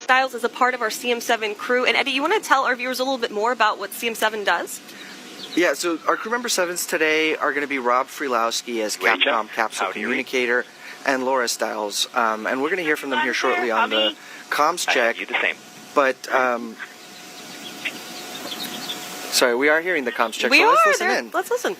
Styles is a part of our CM7 crew. And Eddie, you want to tell our viewers a little bit more about what CM7 does? Yeah, so our crew member 7s today are going to be Rob Freelowski as Capcom Capsule Communicator and Laura Styles. And we're going to hear from them here shortly on the comms check. You the same. But, sorry, we are hearing the comms check, We so are. let's listen in. Let's listen.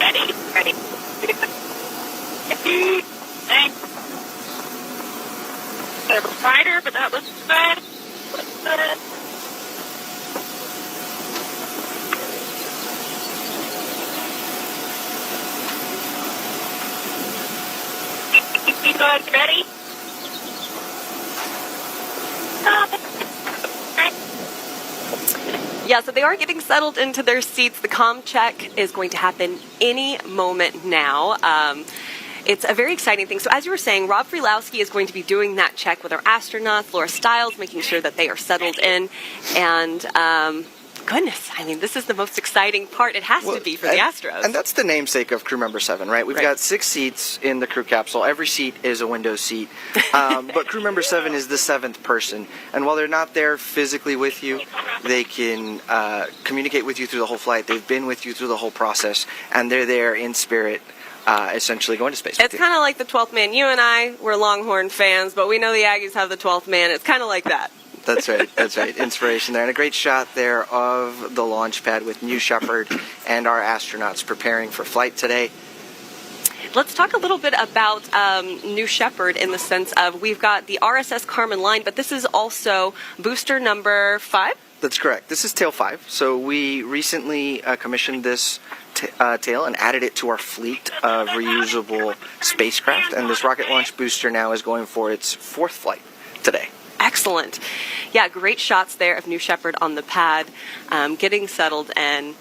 Ready? Ready. Thanks. A fighter, but that was bad. You guys ready? Yeah, so they are getting settled into their seats. The comm check is going to happen any moment now. It's a very exciting thing. So as you were saying, Rob Freelowski is going to be doing that check with our astronauts, Laura Styles, making sure that they are settled in. And goodness, I mean, this is the most exciting part. It has to be for the Astros. And that's the namesake of crew member 7, right? We've got 6 seats in the crew capsule. Every seat is a window seat. But crew member 7 is the 7th person. And while they're not there physically with you, they can communicate with you through the whole flight. They've been with you through the whole process, and they're there in spirit, essentially going to space. It's kind of like the 12th man. You and I, we're Longhorn fans, but we know the Aggies have the 12th man. It's kind of like that. That's right. That's right. Inspiration there. And a great shot there of the launch pad with New Shepard and our astronauts preparing for flight today. Let's talk a little bit about New Shepard in the sense of we've got the RSS Carmen line, but this is also booster number 5? That's correct. This is tail 5. So we recently commissioned this tail and added it to our fleet of reusable spacecraft. And this rocket launch booster now is going for its 4th flight today. Excellent. Yeah, great shots there of New Shepard on the pad, getting settled, and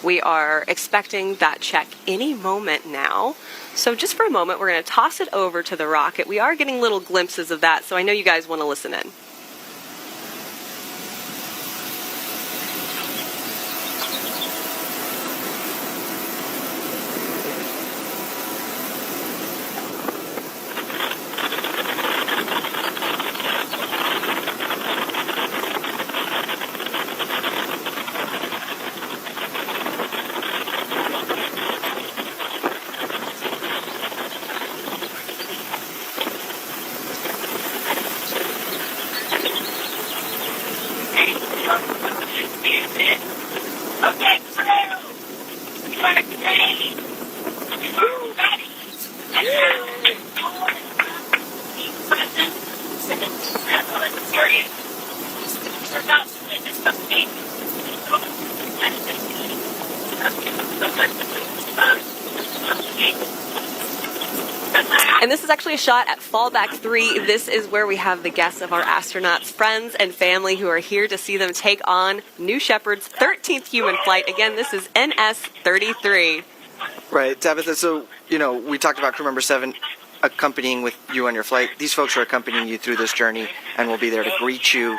we are expecting that check any moment now. So just for a moment, we're going to toss it over to the rocket. We are getting little glimpses of that, so I know you guys want to listen in. And this is actually a shot at fallback 3. This is where we have the guests of our astronauts, friends and family who are here to see them take on New Shepard's 13th human flight. Again, this is NS-33. Right, Tabitha, so, we talked about crew member 7 accompanying with you on your flight. These folks are accompanying you through this journey and will be there to greet you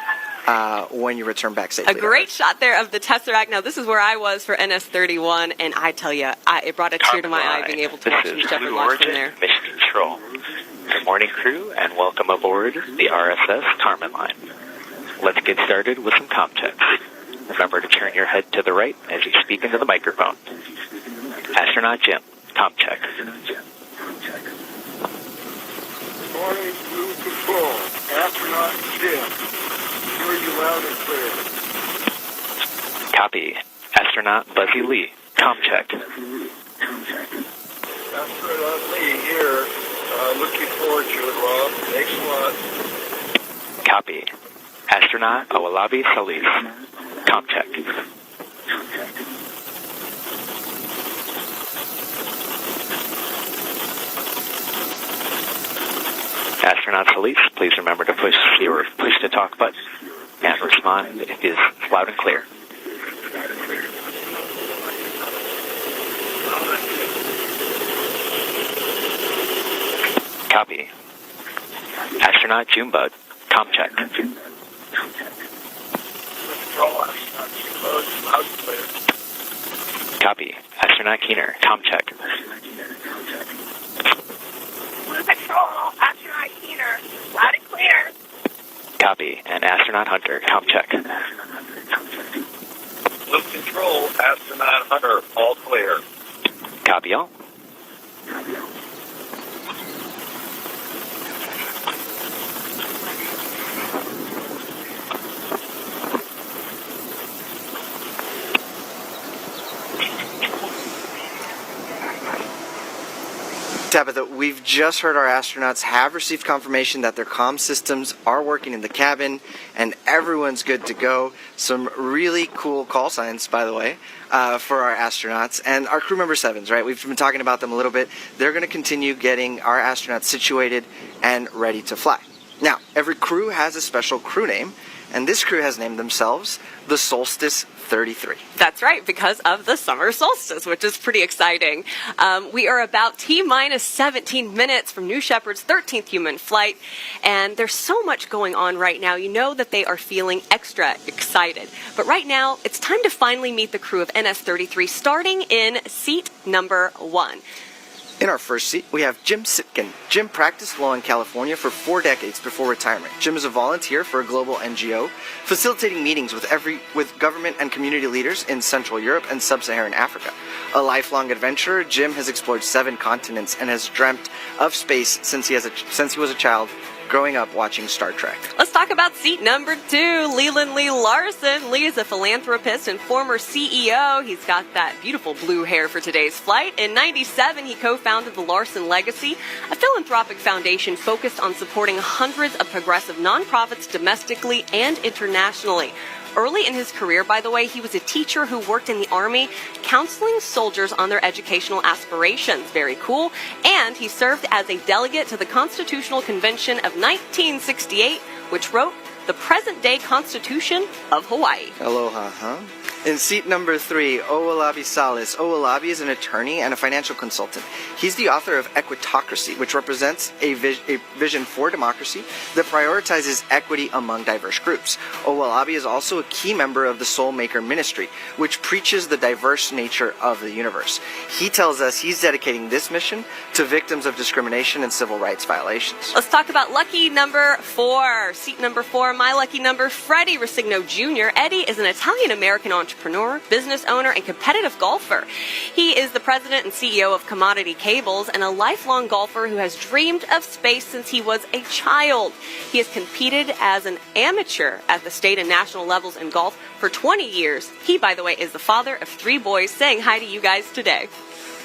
when you return back safely. A great shot there of the Tesseract. Now, this is where I was for NS-31, and I tell you, it brought a tear to my eye being able to watch New Shepard launch from there. Mission Control. Good morning, crew, and welcome aboard the RSS Carmen line. Let's get started with some comm checks. Remember to turn your head to the right as you speak into the microphone. Astronaut Jim, comm check. Morning, crew control. Astronaut Jim. Hear you loud and clear. Copy. Astronaut Buzzy Lee, comm check. Astronaut Lee here. Looking forward to it, Rob. Thanks a lot. Copy. Astronaut Awalabi Salis, comm check. Astronaut Salis, please remember to push your push-to-talk button and respond if it is loud and clear. Copy. Astronaut Junebug, comm check. Control, astronaut Junebug, loud and clear. Copy. Astronaut Keener, comm check. Control, astronaut Keener, loud and clear. Copy. And Astronaut Hunter, comm check. Loop control, astronaut Hunter, all clear. Copy all. Tabitha, we've just heard our astronauts have received confirmation that their comm systems are working in the cabin and everyone's good to go. Some really cool call signs, by the way, for our astronauts. And our crew member 7s, right? We've been talking about them a little bit. They're going to continue getting our astronauts situated and ready to fly. Now, every crew has a special crew name, and this crew has named themselves the Solstice 33. That's right, because of the summer solstice, which is pretty exciting. We are about T-minus 17 minutes from New Shepard's 13th human flight, and there's so much going on right now. You know that they are feeling extra excited. But right now, it's time to finally meet the crew of NS-33, starting in seat number 1. In our first seat, we have Jim Sitkin. Jim practiced law in California for 4 decades before retirement. Jim is a volunteer for a global NGO, facilitating meetings with government and community leaders in Central Europe and Sub-Saharan Africa. A lifelong adventurer, Jim has explored 7 continents and has dreamt of space since he was a child, growing up watching Star Trek. Let's talk about seat number 2, Leland Lee Larson. Lee is a philanthropist and former CEO. He's got that beautiful blue hair for today's flight. In '97, he co-founded the Larson Legacy, a philanthropic foundation focused on supporting hundreds of progressive nonprofits domestically and internationally. Early in his career, by the way, he was a teacher who worked in the Army, counseling soldiers on their educational aspirations. Very cool. And he served as a delegate to the Constitutional Convention of 1968, which wrote the present-day Constitution of Hawaii. Aloha, huh? In seat number 3, Owalabi Salas. Owalabi is an attorney and a financial consultant. He's the author of Equitocracy, which represents a vision for democracy that prioritizes equity among diverse groups. Owalabi is also a key member of the Soulmaker Ministry, which preaches the diverse nature of the universe. He tells us he's dedicating this mission to victims of discrimination and civil rights violations. Let's talk about lucky number 4. Seat number 4, my lucky number, Freddie Rosigno Jr. Eddie is an Italian-American entrepreneur, business owner, and competitive golfer. He is the president and CEO of Commodity Cables and a lifelong golfer who has dreamed of space since he was a child. He has competed as an amateur at the state and national levels in golf for 20 years. He, by the way, is the father of 3 boys. Saying hi to you guys today.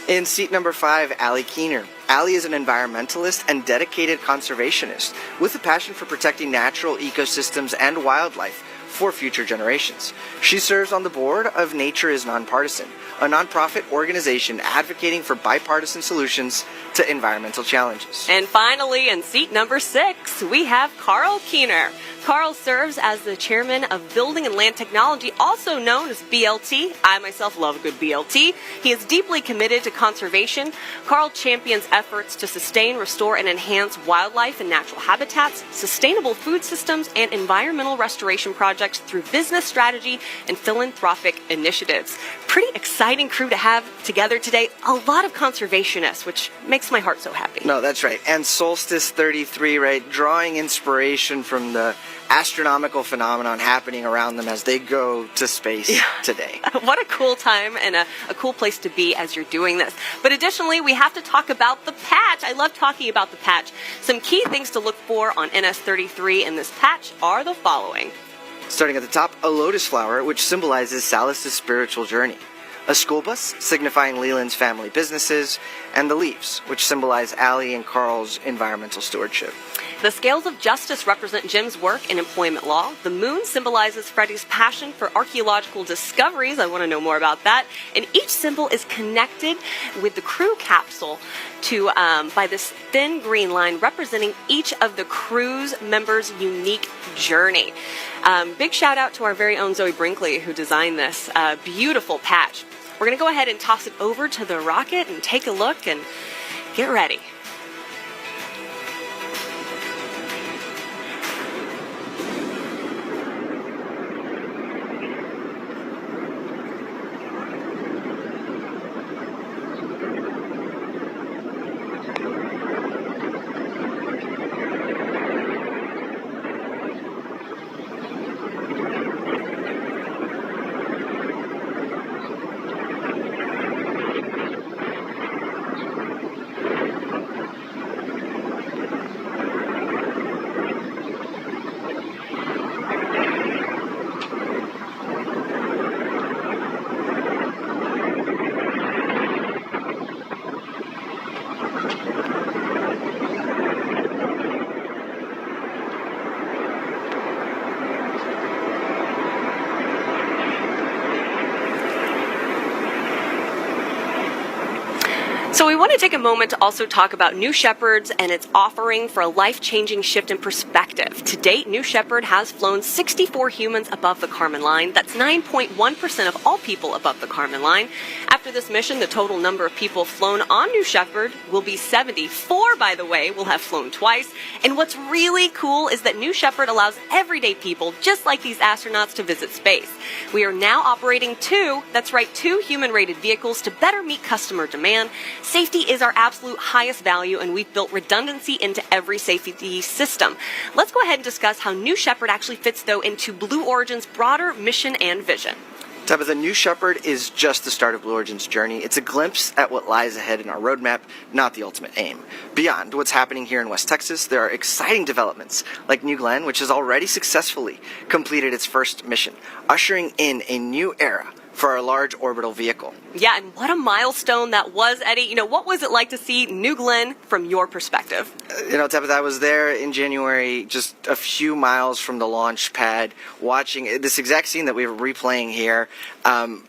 In seat number 5, Allie Keener. Allie is an environmentalist and dedicated conservationist with a passion for protecting natural ecosystems and wildlife for future generations. She serves on the board of Nature is Nonpartisan, a nonprofit organization advocating for bipartisan solutions to environmental challenges. And finally, in seat number 6, we have Carl Keener. Carl serves as the chairman of Building and Land Technology, also known as BLT. I myself love a good BLT. He is deeply committed to conservation. Carl champions efforts to sustain, restore, and enhance wildlife and natural habitats, sustainable food systems, and environmental restoration projects through business strategy and philanthropic initiatives. Pretty exciting crew to have together today. A lot of conservationists, which makes my heart so happy. No, that's right. And Solstice 33, right, drawing inspiration from the astronomical phenomenon happening around them as they go to space today. What a cool time and a cool place to be as you're doing this. But additionally, we have to talk about the patch. I love talking about the patch. Some key things to look for on NS-33 in this patch are the following. Starting at the top, a lotus flower, which symbolizes Salas' spiritual journey. A school bus, signifying Leland's family businesses, and the leaves, which symbolize Allie and Carl's environmental stewardship. The scales of justice represent Jim's work in employment law. The moon symbolizes Freddie's passion for archaeological discoveries. I want to know more about that. And each symbol is connected with the crew capsule by this thin green line representing each of the crew's members' unique journey. Big shout out to our very own Zoe Brinkley who designed this beautiful patch. We're going to go ahead and toss it over to the rocket and take a look and get ready. So we want to take a moment to also talk about New Shepard's and its offering for a life-changing shift in perspective. To date, New Shepard has flown 64 humans above the Kármán line. That's 9.1% of all people above the Kármán line. After this mission, the total number of people flown on New Shepard will be 74, by the way, will have flown twice. And what's really cool is that New Shepard allows everyday people, just like these astronauts, to visit space. We are now operating two human-rated vehicles to better meet customer demand. Safety is our absolute highest value, and we've built redundancy into every safety system. Let's go ahead and discuss how New Shepard actually fits, though, into Blue Origin's broader mission and vision. Tabitha, New Shepard is just the start of Blue Origin's journey. It's a glimpse at what lies ahead in our roadmap, not the ultimate aim. Beyond what's happening here in West Texas, there are exciting developments, like New Glenn, which has already successfully completed its first mission, ushering in a new era for our large orbital vehicle. Yeah, and what a milestone that was, Eddie. What was it like to see New Glenn from your perspective? Tabitha, I was there in January, just a few miles from the launch pad, watching this exact scene that we were replaying here,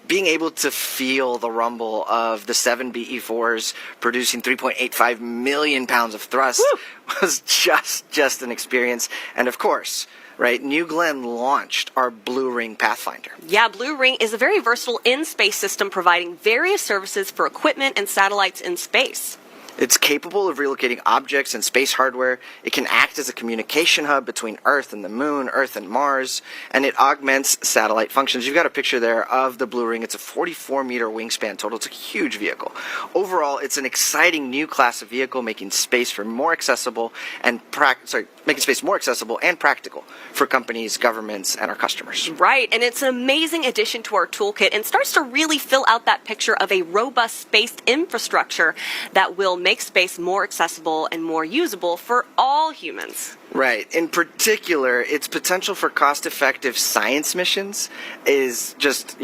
being able to feel the rumble of the 7 BE-4s producing 3.85 million pounds of thrust. Woo! Was just an experience. And of course, right, New Glenn launched our Blue Ring Pathfinder. Yeah, Blue Ring is a very versatile in-space system providing various services for equipment and satellites in space. It's capable of relocating objects and space hardware. It can act as a communication hub between Earth and the Moon, Earth and Mars, and it augments satellite functions. You've got a picture there of the Blue Ring. It's a 44-meter wingspan total. It's a huge vehicle. Overall, it's an exciting new class of vehicle, making space more accessible and practical for companies, governments, and our customers. Right, and it's an amazing addition to our toolkit and starts to really fill out that picture of a robust space infrastructure that will make space more accessible and more usable for all humans. Right. In particular, its potential for cost-effective science missions is just,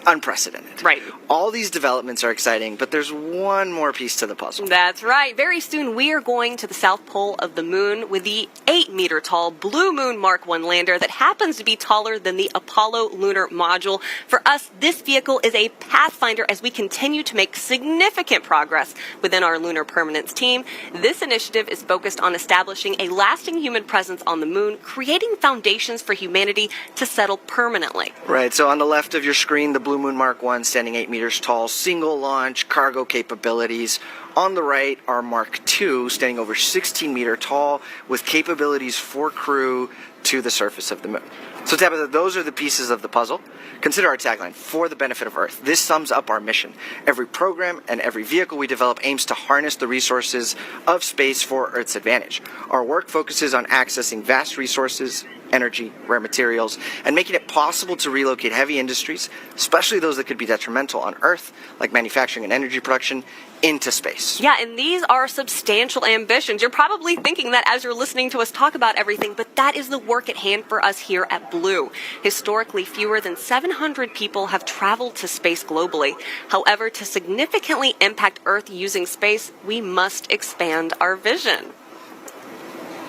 unprecedented. Right. All these developments are exciting, but there's one more piece to the puzzle. That's right. Very soon we are going to the south pole of the moon with the 8-meter tall Blue Moon Mark 1 lander that happens to be taller than the Apollo lunar module. For us, this vehicle is a pathfinder as we continue to make significant progress within our lunar permanence team. This initiative is focused on establishing a lasting human presence on the moon, creating foundations for humanity to settle permanently. Right. So on the left of your screen, the Blue Moon Mark 1 standing 8 meters tall, single launch, cargo capabilities. On the right are Mark 2 standing over 16 meter tall with capabilities for crew to the surface of the moon. So Tabitha, those are the pieces of the puzzle. Consider our tagline, for the benefit of Earth. This sums up our mission. Every program and every vehicle we develop aims to harness the resources of space for Earth's advantage. Our work focuses on accessing vast resources, energy, rare materials, and making it possible to relocate heavy industries, especially those that could be detrimental on Earth, like manufacturing and energy production, into space. Yeah, and these are substantial ambitions. You're probably thinking that as you're listening to us talk about everything, but that is the work at hand for us here at Blue. Historically, fewer than 700 people have traveled to space globally. However, to significantly impact Earth using space, we must expand our vision.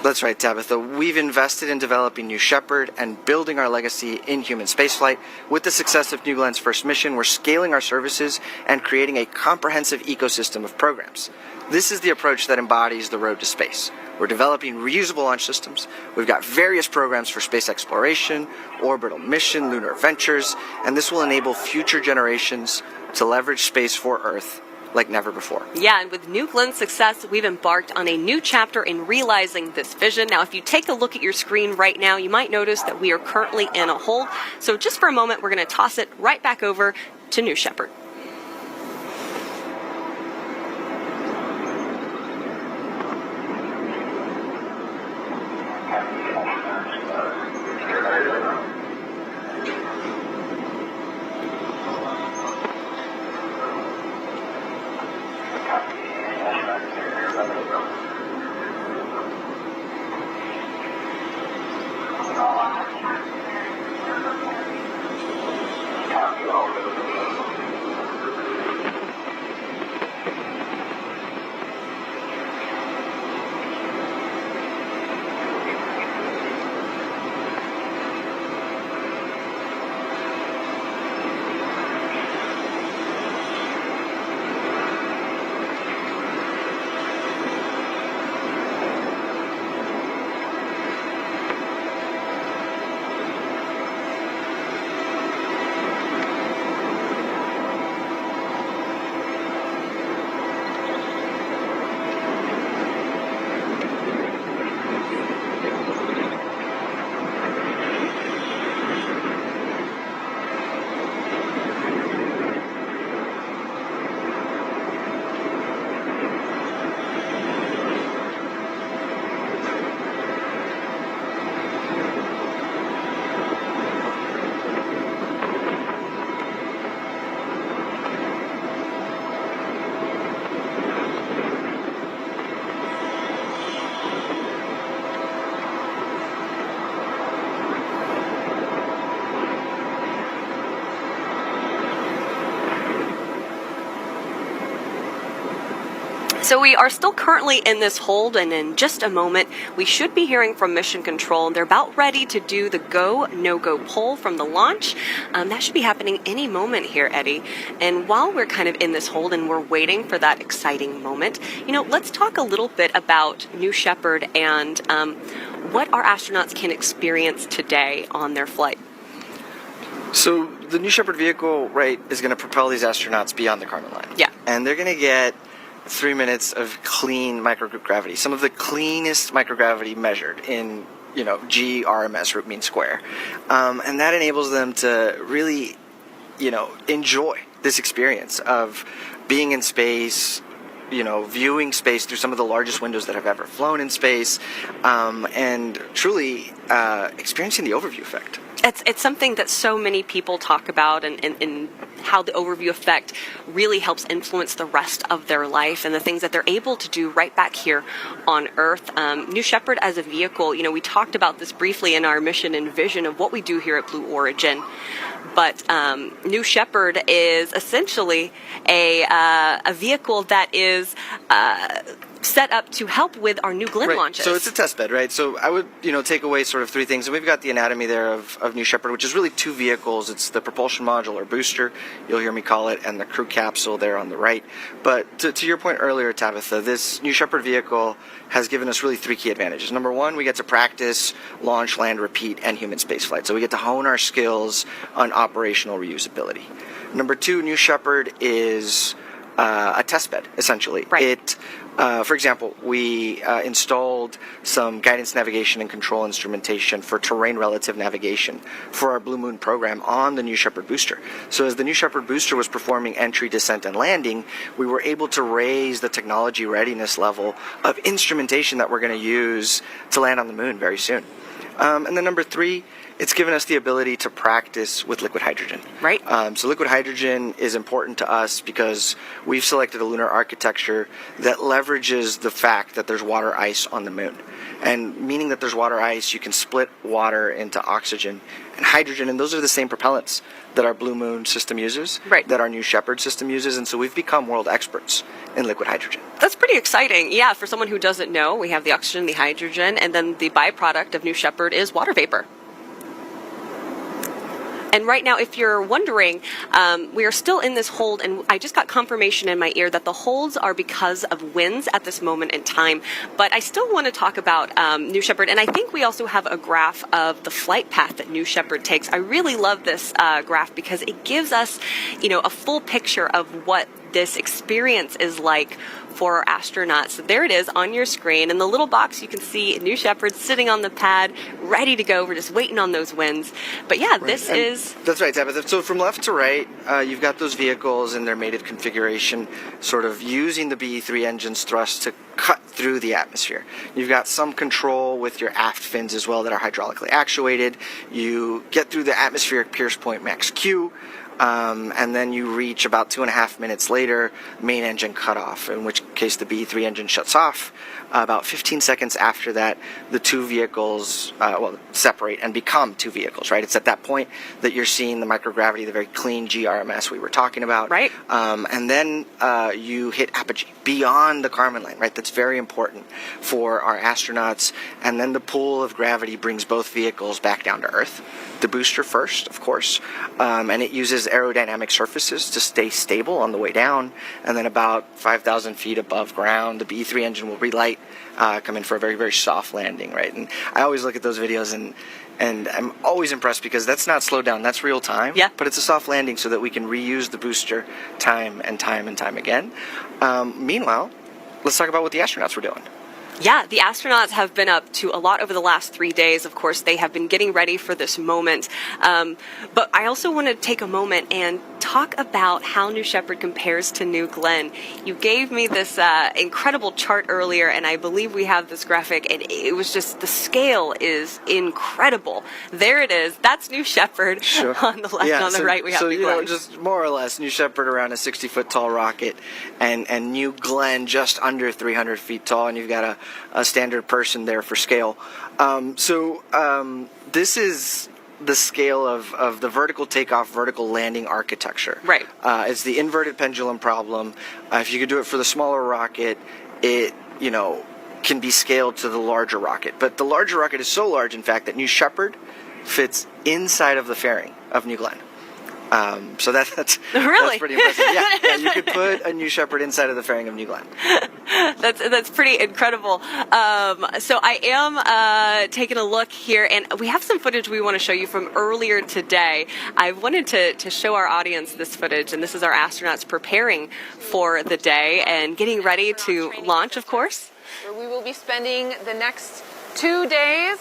That's right, Tabitha. We've invested in developing New Shepard and building our legacy in human spaceflight. With the success of New Glenn's first mission, we're scaling our services and creating a comprehensive ecosystem of programs. This is the approach that embodies the road to space. We're developing reusable launch systems. We've got various programs for space exploration, orbital mission, lunar ventures, and this will enable future generations to leverage space for Earth like never before. Yeah, and with New Glenn's success, we've embarked on a new chapter in realizing this vision. Now, if you take a look at your screen right now, you might notice that we are currently in a hold. So just for a moment, we're going to toss it right back over to New Shepard. So we are still currently in this hold, and in just a moment we should be hearing from Mission Control. They're about ready to do the go, no-go poll from the launch. That should be happening any moment here, Eddie. And while we're kind of in this hold and we're waiting for that exciting moment, let's talk a little bit about New Shepard and what our astronauts can experience today on their flight. So the New Shepard vehicle, right, is going to propel these astronauts beyond the Kármán line. Yeah. And they're going to get 3 minutes of clean microgroup gravity, some of the cleanest microgravity measured in, GRMS, root mean square. And that enables them to really, enjoy this experience of being in space, viewing space through some of the largest windows that have ever flown in space, and truly experiencing the overview effect. It's something that so many people talk about, and how the overview effect really helps influence the rest of their life and the things that they're able to do right back here on Earth. New Shepard as a vehicle, we talked about this briefly in our mission and vision of what we do here at Blue Origin. But New Shepard is essentially a vehicle that is set up to help with our New Glenn launches. So it's a test bed, right? So I would, take away sort of 3 things. And we've got the anatomy there of New Shepard, which is really 2 vehicles. It's the propulsion module or booster, you'll hear me call it, and the crew capsule there on the right. But to your point earlier, Tabitha, this New Shepard vehicle has given us really 3 key advantages. Number 1, we get to practice, launch, land, repeat, and human spaceflight. So we get to hone our skills on operational reusability. Number 2, New Shepard is a test bed, essentially. Right. For example, we installed some guidance, navigation, and control instrumentation for terrain relative navigation for our Blue Moon program on the New Shepard booster. So as the New Shepard booster was performing entry, descent, and landing, we were able to raise the technology readiness level of instrumentation that we're going to use to land on the moon very soon. And then number 3, it's given us the ability to practice with liquid hydrogen. Right. So liquid hydrogen is important to us because we've selected a lunar architecture that leverages the fact that there's water ice on the moon. And meaning that there's water ice, you can split water into oxygen and hydrogen, and those are the same propellants that our Blue Moon system uses, right, that our New Shepard system uses, and so we've become world experts in liquid hydrogen. That's pretty exciting. Yeah, for someone who doesn't know, we have the oxygen, the hydrogen, and then the byproduct of New Shepard is water vapor. And right now, if you're wondering, we are still in this hold, and I just got confirmation in my ear that the holds are because of winds at this moment in time. But I still want to talk about New Shepard, and I think we also have a graph of the flight path that New Shepard takes. I really love this graph because it gives us, a full picture of what this experience is like for our astronauts. So there it is on your screen. In the little box, you can see New Shepard sitting on the pad, ready to go. We're just waiting on those winds. But yeah, this is... That's right, Tabitha. So from left to right, you've got those vehicles in their mated configuration, sort of using the BE-3 engine's thrust to cut through the atmosphere. You've got some control with your aft fins as well that are hydraulically actuated. You get through the atmospheric pierce point max Q, and then you reach about 2.5 minutes later, main engine cutoff, in which case the BE-3 engine shuts off. About 15 seconds after that, the 2 vehicles separate and become 2 vehicles, right? It's at that point that you're seeing the microgravity, the very clean GRMS we were talking about. Right. And then you hit apogee, beyond the Kármán line, right? That's very important for our astronauts. And then the pull of gravity brings both vehicles back down to Earth. The booster first, of course, and it uses aerodynamic surfaces to stay stable on the way down. And then about 5,000 feet above ground, the BE-3 engine will relight, come in for a very, very soft landing, right? And I always look at those videos and I'm always impressed because that's not slowed down, that's real time. Yeah. But it's a soft landing so that we can reuse the booster time and time and time again. Meanwhile, let's talk about what the astronauts were doing. Yeah, the astronauts have been up to a lot over the last 3 days. Of course, they have been getting ready for this moment. But I also want to take a moment and talk about how New Shepard compares to New Glenn. You gave me this incredible chart earlier, and I believe we have this graphic, and it was just, the scale is incredible. There it is. That's New Shepard. Sure. On the left, on the right, we have New Glenn. Just more or less, New Shepard around a 60-foot tall rocket, and New Glenn just under 300 feet tall, and you've got a standard person there for scale. This is the scale of the vertical takeoff, vertical landing architecture. Right. It's the inverted pendulum problem. If you could do it for the smaller rocket, it, can be scaled to the larger rocket. But the larger rocket is so large, in fact, that New Shepard fits inside of the fairing of New Glenn. So that's really? That's pretty impressive. Yeah, you could put a New Shepard inside of the fairing of New Glenn. That's pretty incredible. So I am taking a look here, and we have some footage we want to show you from earlier today. I wanted to show our audience this footage, and this is our astronauts preparing for the day and getting ready to launch, of course. Where we will be spending the next 2 days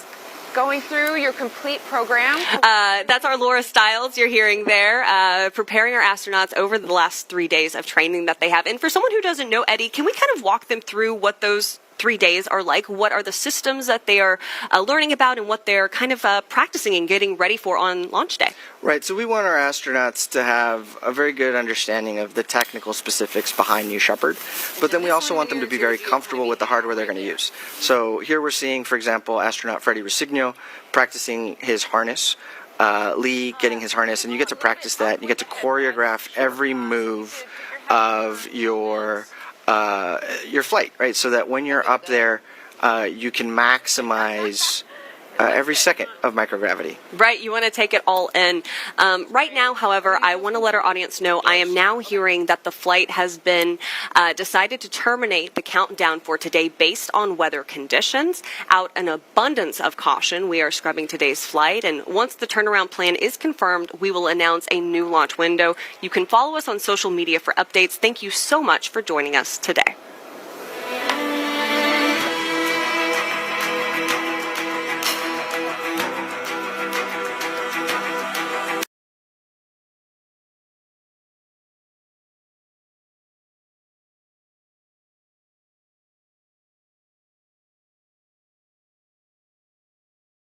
going through your complete program. That's our Laura Stiles you're hearing there, preparing our astronauts over the last 3 days of training that they have. And for someone who doesn't know, Eddie, can we kind of walk them through what those 3 days are like? What are the systems that they are learning about and what they're kind of practicing and getting ready for on launch day? Right, so we want our astronauts to have a very good understanding of the technical specifics behind New Shepard, but then we also want them to be very comfortable with the hardware they're going to use. So here we're seeing, for example, astronaut Freddie Rosigno practicing his harness, Lee getting his harness, and you get to practice that. You get to choreograph every move of your flight, right? So that when you're up there, you can maximize every second of microgravity. Right, you want to take it all in. Right now, however, I want to let our audience know I am now hearing that the flight has been decided to terminate the countdown for today based on weather conditions. Out an abundance of caution, we are scrubbing today's flight, and once the turnaround plan is confirmed, we will announce a new launch window. You can follow us on social media for updates. Thank you so much for joining us today.